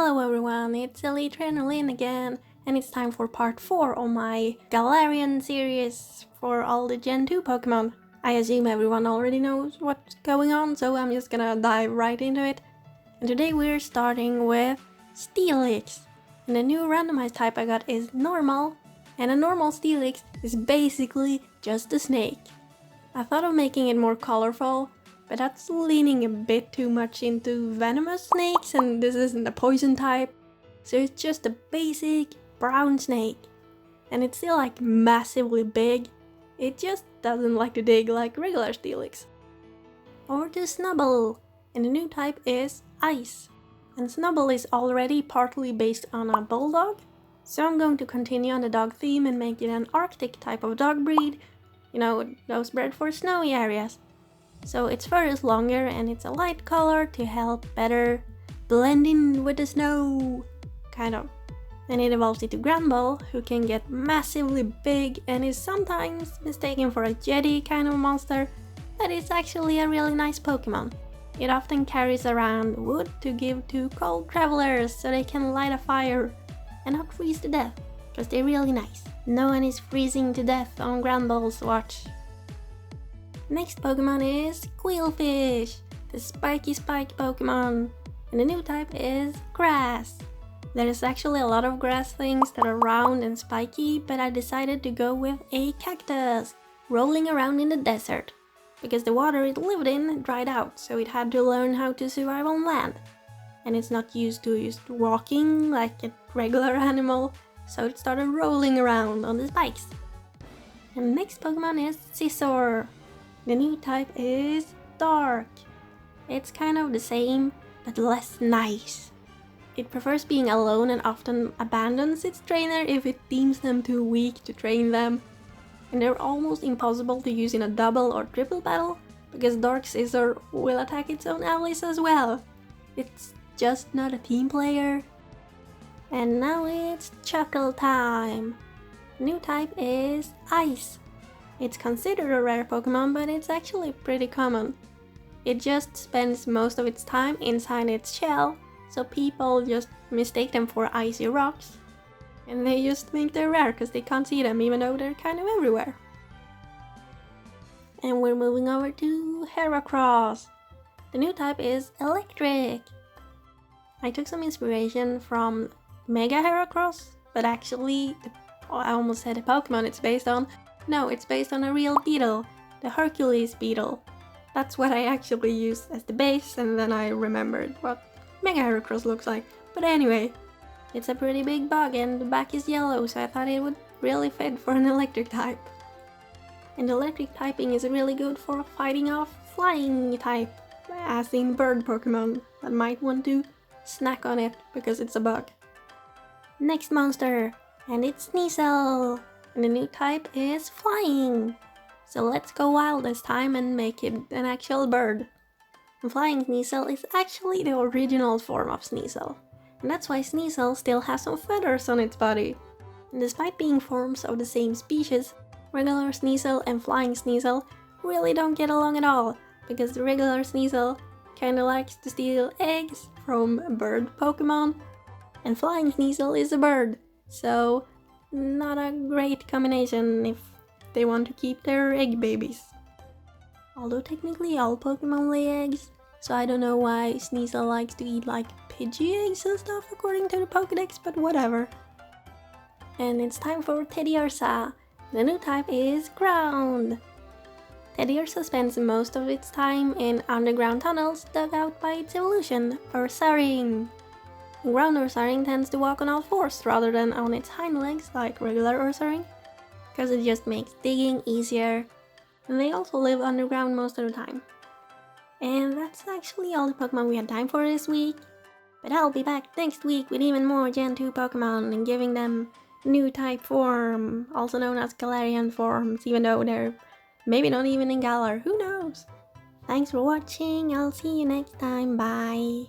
Hello everyone, it's Itro again, and it's time for part 4 of my Galarian series for all the Gen 2 Pokemon. I assume everyone already knows what's going on, so I'm just gonna dive right into it. And today we're starting with Steelix. And the new randomized type I got is Normal, and a normal Steelix is basically just a snake. I thought of making it more colorful, but that's leaning a bit too much into venomous snakes, and this isn't a poison type, so it's just a basic brown snake. And it's still like massively big, it just doesn't like to dig like regular Steelix. Over to Snubbull, and the new type is Ice. And Snubbull is already partly based on a bulldog, so I'm going to continue on the dog theme and make it an Arctic type of dog breed, you know, those bred for snowy areas. So its fur is longer and it's a light color to help better blend in with the snow, kind of. And it evolves into Granbull, who can get massively big and is sometimes mistaken for a Yeti kind of monster, but it's actually a really nice Pokemon. It often carries around wood to give to cold travelers so they can light a fire and not freeze to death, because they're really nice. No one is freezing to death on Granbull's watch. Next Pokemon is Quillfish, the spiky spike Pokemon, and the new type is Grass. There is actually a lot of grass things that are round and spiky, but I decided to go with a cactus, rolling around in the desert, because the water it lived in dried out, so it had to learn how to survive on land. And it's not used to just walking like a regular animal, so it started rolling around on the spikes. And next Pokemon is Scizor. The new type is Dark. It's kind of the same, but less nice. It prefers being alone and often abandons its trainer if it deems them too weak to train them. And they're almost impossible to use in a double or triple battle, because Dark Scizor will attack its own allies as well. It's just not a team player. And now it's Chuckle time. New type is Ice. It's considered a rare Pokemon, but it's actually pretty common. It just spends most of its time inside its shell, so people just mistake them for icy rocks. And they just think they're rare because they can't see them, even though they're kind of everywhere. And we're moving over to Heracross. The new type is Electric. I took some inspiration from Mega Heracross, but actually, I almost said the Pokemon it's based on. No, it's based on a real beetle, the Hercules beetle. That's what I actually used as the base, and then I remembered what Mega Heracross looks like. But anyway, it's a pretty big bug and the back is yellow, so I thought it would really fit for an electric type. And electric typing is really good for fighting off flying type, as in bird Pokemon that might want to snack on it because it's a bug. Next monster, and it's Sneasel. And the new type is Flying. So let's go wild this time and make it an actual bird. And Flying Sneasel is actually the original form of Sneasel. And that's why Sneasel still has some feathers on its body. And despite being forms of the same species, regular Sneasel and Flying Sneasel really don't get along at all, because the regular Sneasel kinda likes to steal eggs from bird Pokemon, and Flying Sneasel is a bird, so not a great combination if they want to keep their egg babies. Although technically all Pokemon lay eggs, so I don't know why Sneasel likes to eat like Pidgey eggs and stuff according to the Pokédex, but whatever. And it's time for Teddiursa. The new type is Ground. Teddiursa spends most of its time in underground tunnels dug out by its evolution, Ursaring. Ground Ursaring tends to walk on all fours rather than on its hind legs like regular Ursaring, because it just makes digging easier, and they also live underground most of the time. And that's actually all the Pokemon we had time for this week, but I'll be back next week with even more Gen 2 Pokemon and giving them new type form, also known as Galarian forms, even though they're maybe not even in Galar, who knows? Thanks for watching, I'll see you next time, bye!